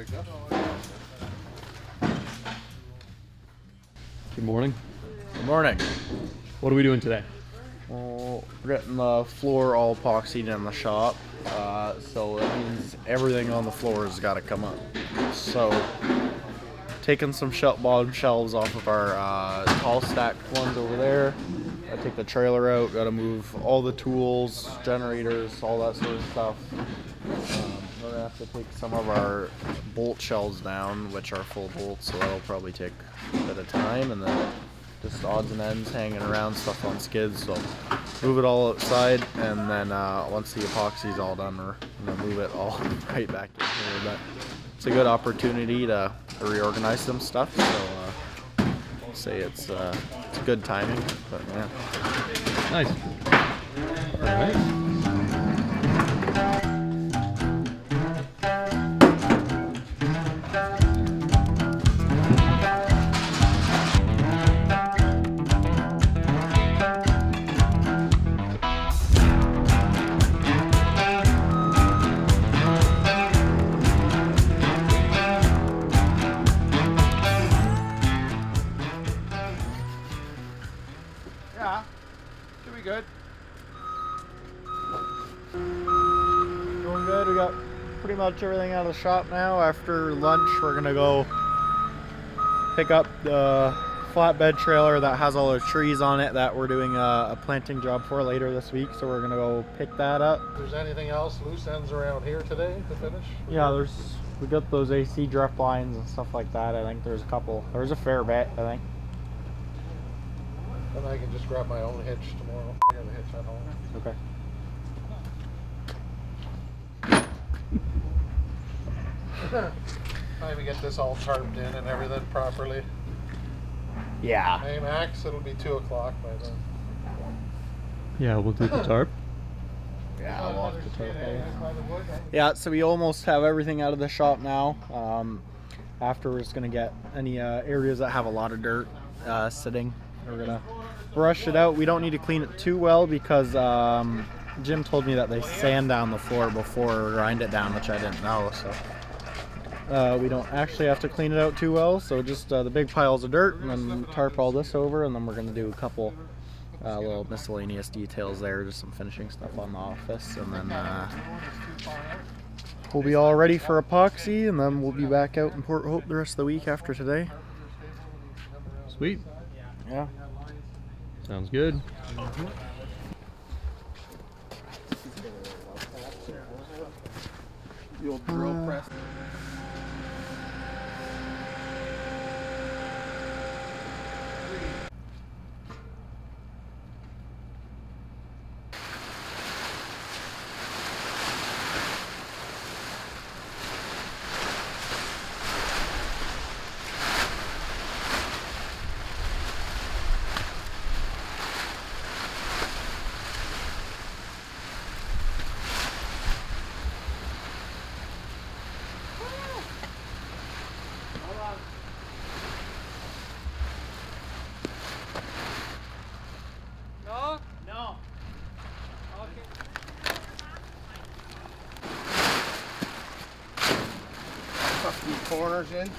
Good morning. Good morning. What are we doing today? Well, we're getting the floor all epoxied in the shop, so that means everything on the floor has got to come up. So, taking some bottom shelves off of our tall stacked ones over there. I take the trailer out, got to move all the tools, generators, all that sort of stuff. We're gonna have to take some of our bolt shelves down, which are full bolts, so that'll probably take a bit of time, and then just odds and ends hanging around, stuff on skids. So move it all outside, and then once the epoxy's all done, we're gonna move it all right back in here. But it's a good opportunity to reorganize some stuff. So I'll say it's good timing. But yeah, Nice. All right. yeah, should be good. Doing good. We got pretty much everything out of the shop now. After lunch, we're gonna go pick up the flatbed trailer that has all those trees on it that we're doing a planting job for later this week. So we're gonna go pick that up. There's anything else loose ends around here today to finish? Yeah, we got those AC drift lines and stuff like that. I think there's a fair bit, I think. Then I can just grab my own hitch tomorrow. I got a hitch at home. Okay. Time to get this all tarped in and everything properly. Yeah. Hey Max, it'll be 2 o'clock by then. Yeah, we'll do the tarp. Yeah, I'll walk the tarp over. Yeah, so we almost have everything out of the shop now. After we're just gonna get any areas that have a lot of dirt sitting. We're gonna brush it out. We don't need to clean it too well because Jim told me that they sand down the floor before we grind it down, which I didn't know. So we don't actually have to clean it out too well. So just the big piles of dirt, and then tarp all this over, and then we're gonna do a couple little miscellaneous details there, just some finishing stuff on the office, and then we'll be all ready for epoxy, and then we'll be back out in Port Hope the rest of the week after today. Sweet. Yeah. Sounds good. The old drill press. Tuck these corners in.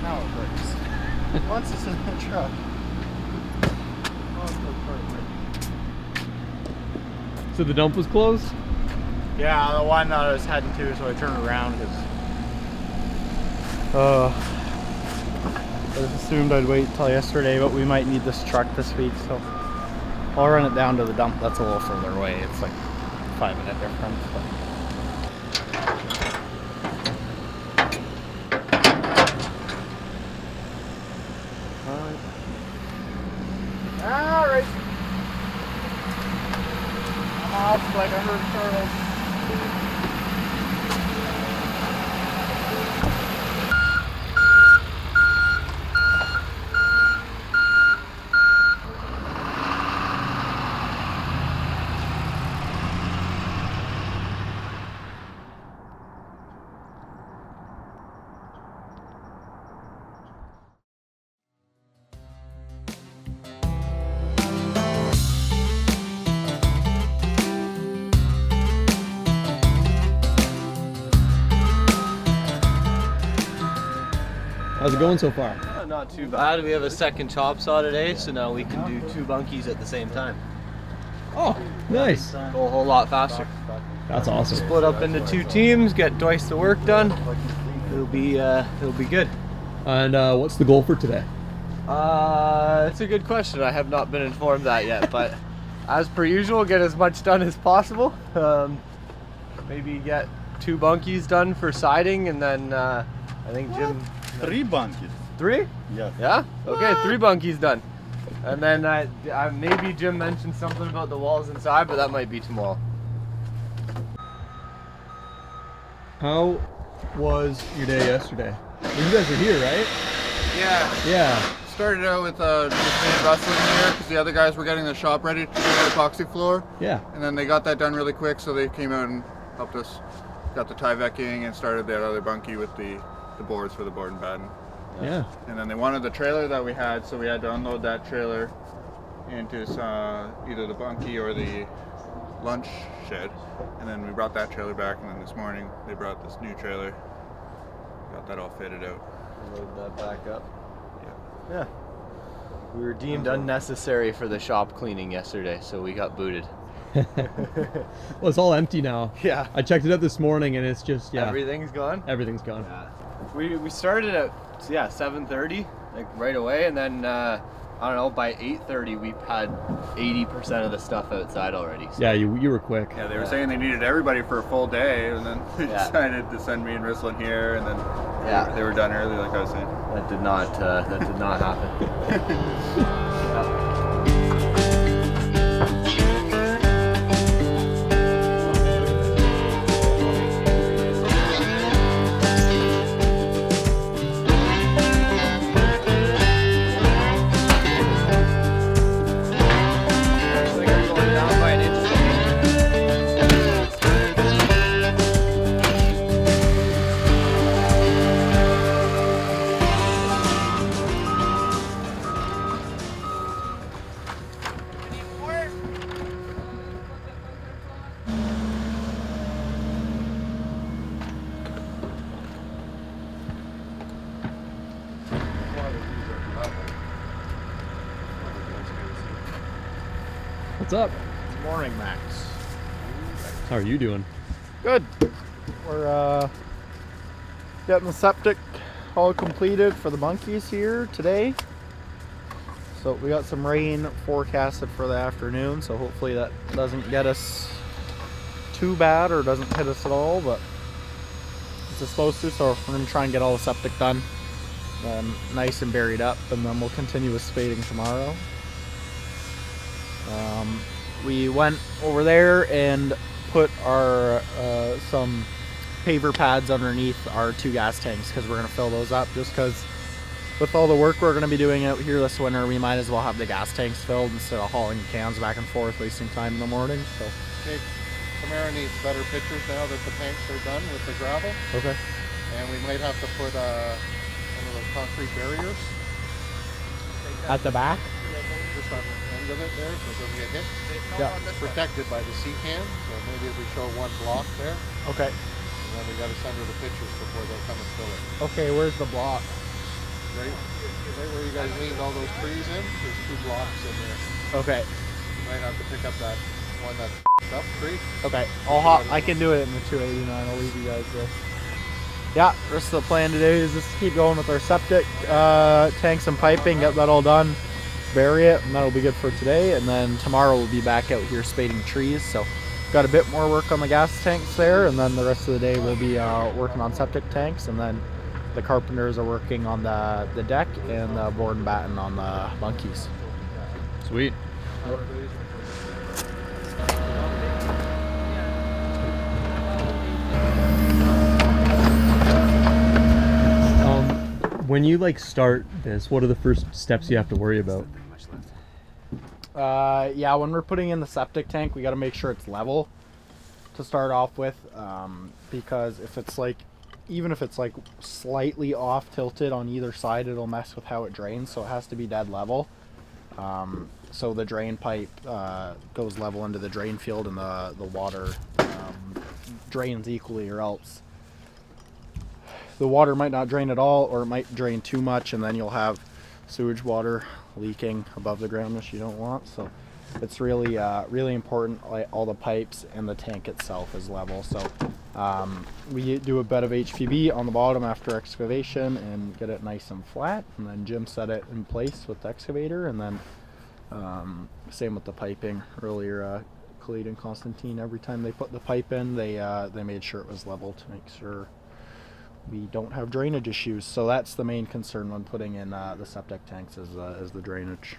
Now it works. Once it's in the truck. So the dump was closed? Yeah, the one that I was heading to, so I turned around because I just assumed I'd wait until yesterday, but we might need this truck this week, so I'll run it down to the dump. That's a little further away. It's like a 5-minute difference. But. All right. I'm off like a herd of turtles. How's it going so far? Not too bad. We have a second chop saw today, so now we can do 2 bunkies at the same time. Oh, nice. Go a whole lot faster. That's awesome. Split up into 2 teams, get twice the work done. It'll be good. And what's the goal for today? It's a good question. I have not been informed that yet, but as per usual, get as much done as possible. Maybe get 2 bunkies done for siding, and then I think Jim. 3 bunkies. 3? Yeah. Yeah? Okay, 3 bunkies done. And then maybe Jim mentioned something about the walls inside, but that might be tomorrow. How was your day yesterday? You guys are here, right? Yeah, Yeah. started out with just me and Russell in here because the other guys were getting the shop ready to do the epoxy floor, Yeah. and then they got that done really quick, so they came out and helped us, got the Tyvecing and started that other bunkie with the boards for the board and batten. Yeah. And then they wanted the trailer that we had, so we had to unload that trailer into either the bunkie or the lunch shed, and then we brought that trailer back, and then this morning they brought this new trailer, got that all fitted out. Load that back up. Yeah. We were deemed unnecessary for the shop cleaning yesterday, so we got booted. Well, it's all empty now. Yeah. I checked it out this morning and it's just, yeah. Everything's gone? Everything's gone. Yeah. We started at 7:30, like right away, and then I don't know, by 8:30 we had 80% of the stuff outside already. So. Yeah, you were quick. Yeah, they were saying they needed everybody for a full day, and then they Yeah. decided to send me and Russell in here, and then Yeah. they were done early, like I was saying. That did not happen. Yeah. What's up? Morning, Max. How are you doing? Good. We're getting the septic all completed for the bunkies here today. So we got some rain forecasted for the afternoon, so hopefully that doesn't get us too bad or doesn't hit us at all, but it's supposed to, so we're going to try and get all the septic done nice and buried up, and then we'll continue with spading tomorrow. We went over there and put our some paver pads underneath our 2 gas tanks because we're going to fill those up, just because with all the work we're going to be doing out here this winter, we might as well have the gas tanks filled instead of hauling cans back and forth, wasting time in the morning. So Okay, Tamara needs better pictures now that the tanks are done with the gravel, okay. and we might have to put one of those concrete barriers At the back? just on the end of it there, so it doesn't get hit. Yeah. It's protected by the C-can, so maybe if we show one block there, Okay. and then we got to send her the pictures before they'll come and fill it. Okay, where's the block? Right where you guys leaned all those trees in, there's 2 blocks in there. Okay. You might have to pick up that one that's up tree. Okay. I can do it in the 289. I'll leave you guys this. Yeah, rest of the plan today is just to keep going with our septic tanks and piping, get that all done, bury it, and that'll be good for today. And then tomorrow we'll be back out here spading trees. So got a bit more work on the gas tanks there, and then the rest of the day we'll be working on septic tanks, and then the carpenters are working on the deck and the board and batten on the bunkies. Sweet. When you like start this, what are the first steps you have to worry about? Yeah, when we're putting in the septic tank, we got to make sure it's level to start off with, because if it's like, even if it's like slightly off tilted on either side, it'll mess with how it drains, so it has to be dead level. So the drain pipe goes level into the drain field, and the water drains equally, or else the water might not drain at all, or it might drain too much, and then you'll have sewage water leaking above the ground, which you don't want. So it's really really important, like all the pipes and the tank itself is level. So we do a bed of HPB on the bottom after excavation and get it nice and flat, and then Jim set it in place with the excavator, and then same with the piping. Earlier Khalid and Constantine, every time they put the pipe in, they made sure it was level to make sure we don't have drainage issues. So that's the main concern when putting in the septic tanks is the drainage.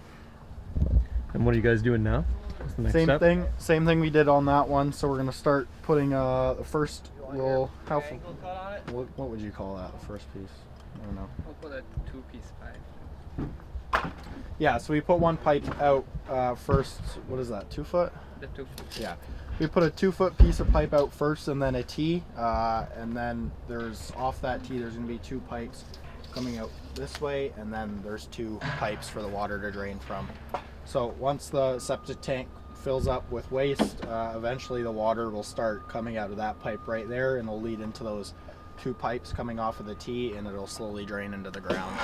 And what are you guys doing now? What's the next step? Same thing we did on that one. So we're gonna start putting the first little, what would you call that, the first piece? I don't know. We'll put a 2-piece pipe. Yeah, so we put one pipe out first. What is that, 2 foot? The 2 foot. Yeah. We put a 2-foot piece of pipe out first, and then a T, and then there's, off that T, there's gonna be 2 pipes coming out this way, and then there's 2 pipes for the water to drain from. So once the septic tank fills up with waste, eventually the water will start coming out of that pipe right there, and it'll lead into those 2 pipes coming off of the T, and it'll slowly drain into the ground.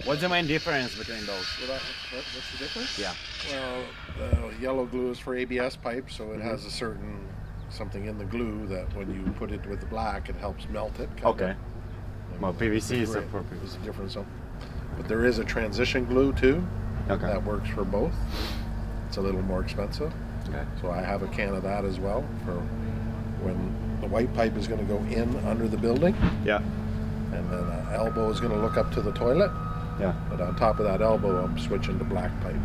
What's the main difference between those? Well, what's the difference? Yeah. Well, the yellow glue is for ABS pipe, so it has a certain something in the glue that when you put it with the black, it helps melt it. Okay. Well, PVC is the appropriate. It's different, so. But there is a transition glue too. Okay. That works for both. It's a little more expensive. Okay. So I have a can of that as well for when the white pipe is going to go in under the building, Yeah. and then an elbow is going to look up to the toilet. Yeah. But on top of that elbow, I'm switching to black pipe.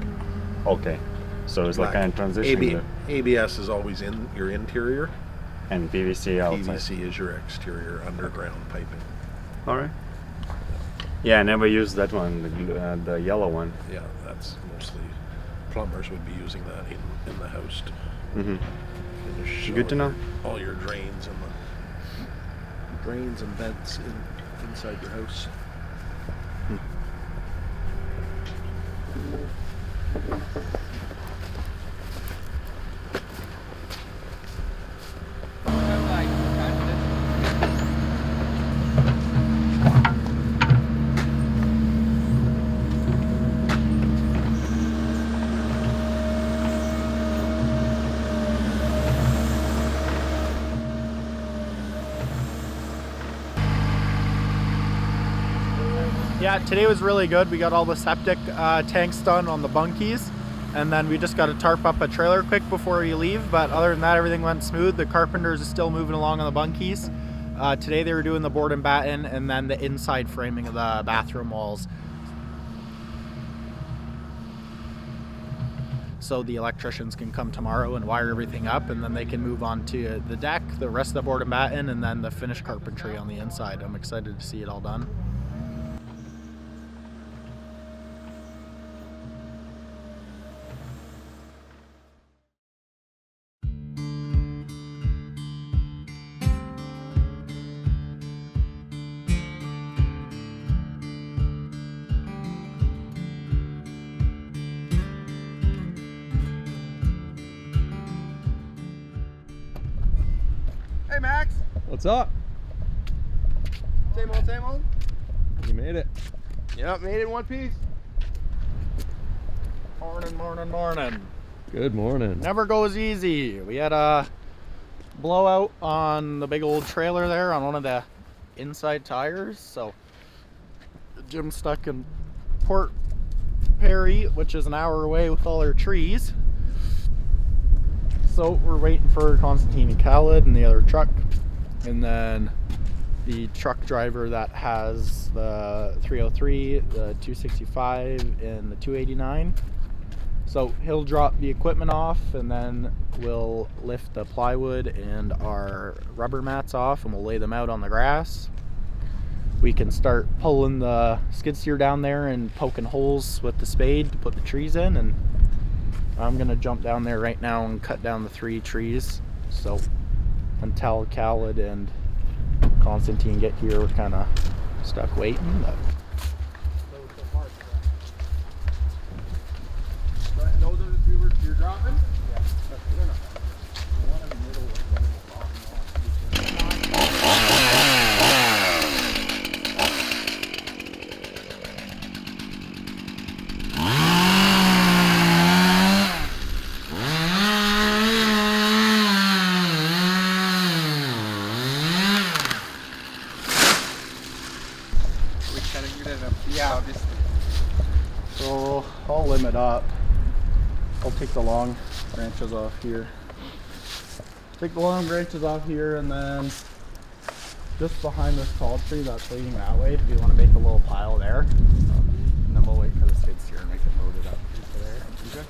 Okay. So it's like Black. kind of transition glue. ABS is always in your interior. And PVC outside. PVC is your exterior underground piping. All right. Yeah, I never used that one, the yellow one. Yeah, that's mostly plumbers would be using that in the house to Mm-hmm. finish Good to know. all your drains and vents inside your house. Yeah, today was really good. We got all the septic tanks done on the bunkies, and then we just got to tarp up a trailer quick before you leave. But other than that, everything went smooth. The carpenters are still moving along on the bunkies. Today they were doing the board and batten, and then the inside framing of the bathroom walls. So the electricians can come tomorrow and wire everything up, and then they can move on to the deck, the rest of the board and batten, and then the finished carpentry on the inside. I'm excited to see it all done. Hey Max, What's up? same old, same old. You made it. Yep, made it in one piece. Morning, morning, morning. Good morning. Never goes easy. We had a blowout on the big old trailer there on one of the inside tires, so Jim's stuck in port Perry, which is an hour away with all our trees. So we're waiting for Constantine and Khaled and the other truck, and then the truck driver that has the 303, the 265, and the 289. So he'll drop the equipment off, and then we'll lift the plywood and our rubber mats off, and we'll lay them out on the grass. We can start pulling the skid steer down there and poking holes with the spade to put the trees in, and I'm gonna jump down there right now and cut down the 3 trees. So until Khaled and Constantine get here, we're kind of stuck waiting. But Those are the 3 words you're dropping? yeah, that's good enough. The one in the middle was a little off We're cutting it up. Yeah, obviously. So I'll limit up. I'll take the long branches off here. Take the long branches off here, and then just behind this tall tree that's leading that way, if you want to make a little pile there. And then we'll wait for the skid steer and make it loaded up into there. Okay.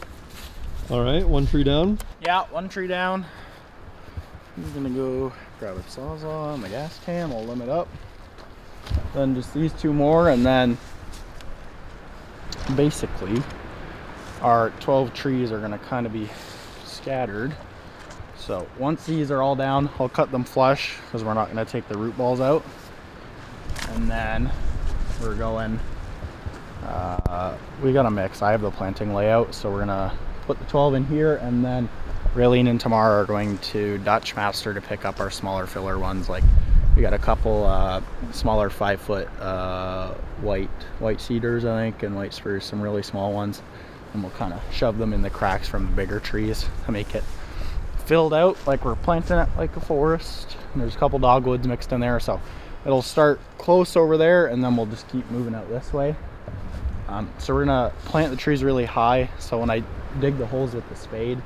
All right, 1 tree down. Yeah, 1 tree down. I'm gonna go grab a sawzall and the gas can. We'll limit up. Then just these 2 more, and then basically our 12 trees are gonna kind of be scattered. So once these are all down, I'll cut them flush because we're not gonna take the root balls out. And then we're going, we got a mix. I have the planting layout, so we're gonna put the 12 in here, and then Raylene and Tamara are going to Dutch Master to pick up our smaller filler ones. Like, we got a couple smaller 5-foot white cedars, I think, and white spruce, some really small ones, and we'll kind of shove them in the cracks from the bigger trees to make it filled out like we're planting it like a forest. And there's a couple dogwoods mixed in there, so it'll start close over there, and then we'll just keep moving out this way. So we're gonna plant the trees really high, so when I dig the holes with the spade,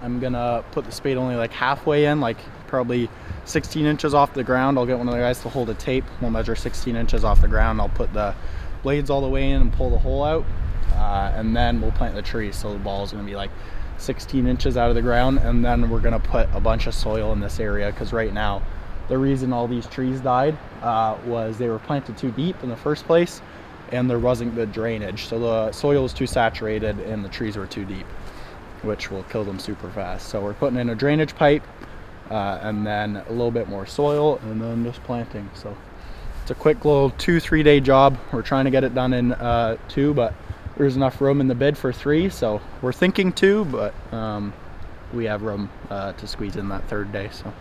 I'm gonna put the spade only like halfway in, like probably 16 inches off the ground. I'll get one of the guys to hold a tape. We'll measure 16 inches off the ground. I'll put the blades all the way in and pull the hole out, and then we'll plant the tree. So the ball is gonna be like 16 inches out of the ground, and then we're gonna put a bunch of soil in this area, because right now the reason all these trees died was they were planted too deep in the first place, and there wasn't good drainage. So the soil was too saturated and the trees were too deep, which will kill them super fast. So we're putting in a drainage pipe, and then a little bit more soil, and then just planting. So it's a quick little 2-3 day job. We're trying to get it done in 2, but there's enough room in the bid for 3, so we're thinking 2, but we have room to squeeze in that 3rd day. So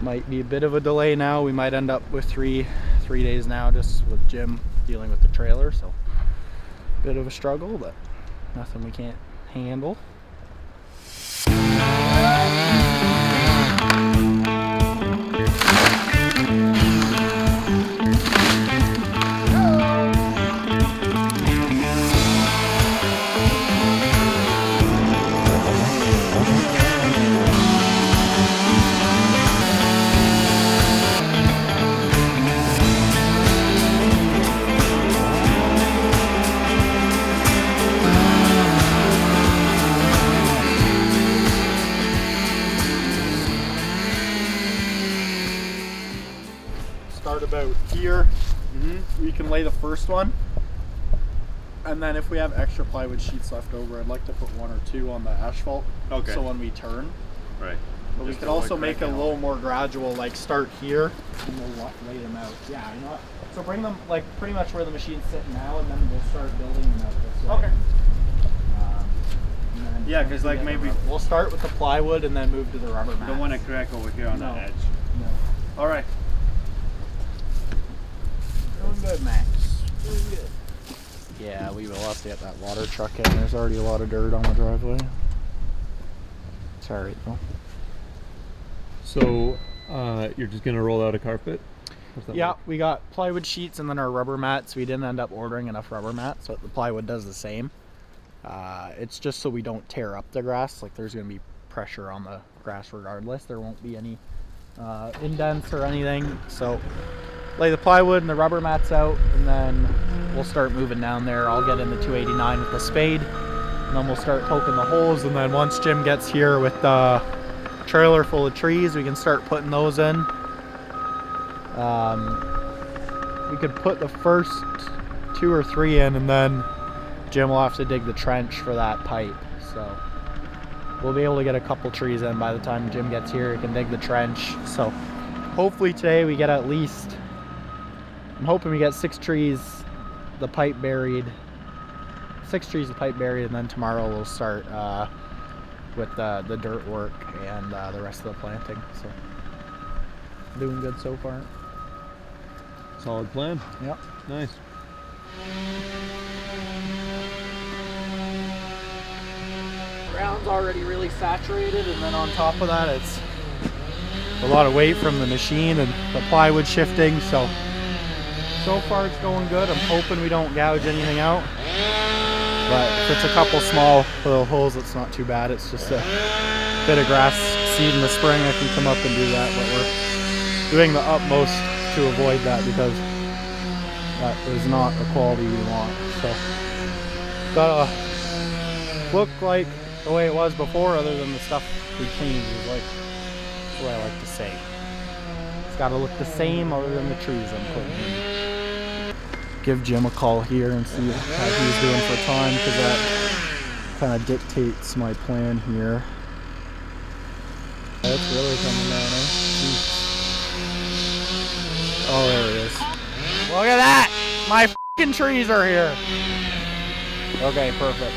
might be a bit of a delay now. We might end up with 3 days now, just with Jim dealing with the trailer. So bit of a struggle, but nothing we can't handle. Start about here. We can lay the first one, and then if we have extra plywood sheets left over, I'd like to put 1 or 2 on the asphalt. Okay. So when we turn, Right. but we Just could to avoid also make a cracking. little more gradual, like start here and we'll lay them out. Yeah, you know what? So bring them like pretty much where the machine's sitting now, and then we'll start building them out this way. Okay. And then Yeah, 'cause, like, maybe- we'll start with the plywood and then move to the rubber mats. Don't want to crack over here on No. the edge. No. All right. Doing good, Max. Doing good. Yeah, we will have to get that water truck in. There's already a lot of dirt on the driveway. It's alright though. So you're just gonna roll out a carpet? How's that Yeah, work? we got plywood sheets and then our rubber mats. We didn't end up ordering enough rubber mats, so the plywood does the same. It's just so we don't tear up the grass. Like, there's going to be pressure on the grass regardless. There won't be any indents or anything. So lay the plywood and the rubber mats out, and then we'll start moving down there. I'll get in the 289 with the spade, and then we'll start poking the holes. And then once Jim gets here with the trailer full of trees, we can start putting those in. We could put the first 2 or 3 in, and then Jim will have to dig the trench for that pipe. So we'll be able to get a couple trees in by the time Jim gets here. He can dig the trench. So hopefully today we get at least, I'm hoping we get 6 trees, the pipe buried. 6 trees, the pipe buried, and then tomorrow we'll start with the dirt work and the rest of the planting. So doing good so far. Solid plan. Yep. Nice. Ground's already really saturated, and then on top of that it's a lot of weight from the machine and the plywood shifting. So far it's going good. I'm hoping we don't gouge anything out, but if it's a couple small little holes, it's not too bad. It's just a bit of grass seed in the spring. I can come up and do that, but we're doing the utmost to avoid that because that is not the quality we want. So gotta look like the way it was before, other than the stuff we changed, is like what I like to say. It's gotta look the same other than the trees I'm putting in. Give Jim a call here and see how he's doing for time, because that kind of dictates my plan here. It's really coming down, eh? Jeez. Oh, there it is. Look at that! My f***ing trees are here! Okay, perfect.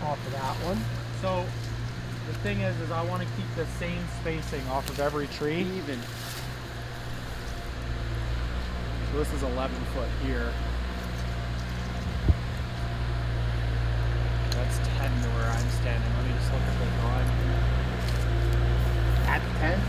Off of that one. So the thing is I want to keep the same spacing off of every tree. Even. So this is 11 foot here. That's 10 to where I'm standing. Let me just look at the drawing. At 10?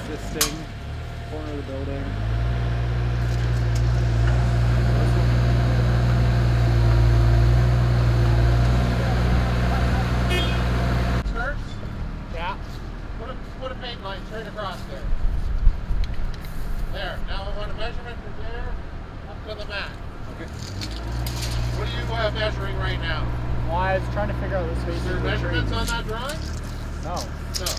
Existing corner of the building. Skirts? Yeah. Put a paint line straight across there. There. Now I want a measurement from there up to the mat. Okay. What are you measuring right now? Well, I was trying to figure out the spacing Is there of the measurements trees. on that drawing? No. No.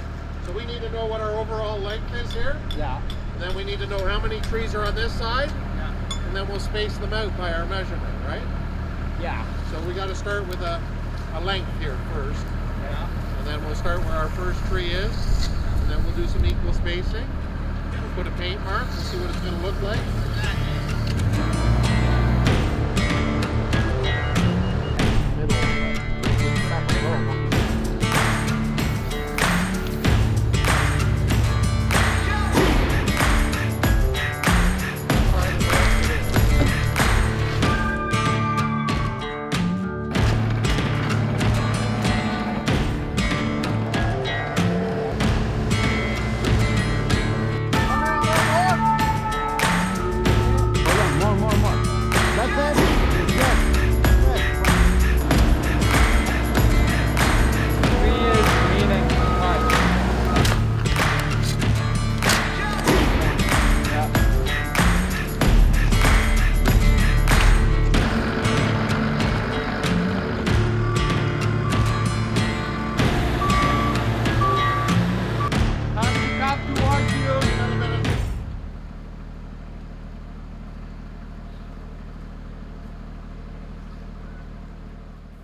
So we need to know what our overall length is here. Yeah. And then we need to know how many trees are on this side. Yeah. And then we'll space them out by our measurement, right? Yeah. So we got to start with a length here first. Yeah. And then we'll start where our first tree is. And then we'll do some equal spacing. We'll put a paint mark and see what it's going to look like.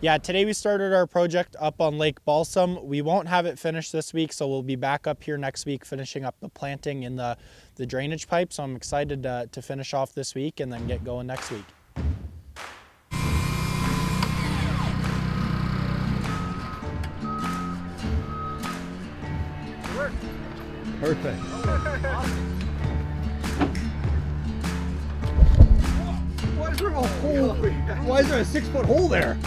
Yeah, today we started our project up on Lake Balsam. We won't have it finished this week, so we'll be back up here next week finishing up the planting in the drainage pipe. So I'm excited to finish off this week and then get going next week. Perfect. Why is there a 6-foot hole there?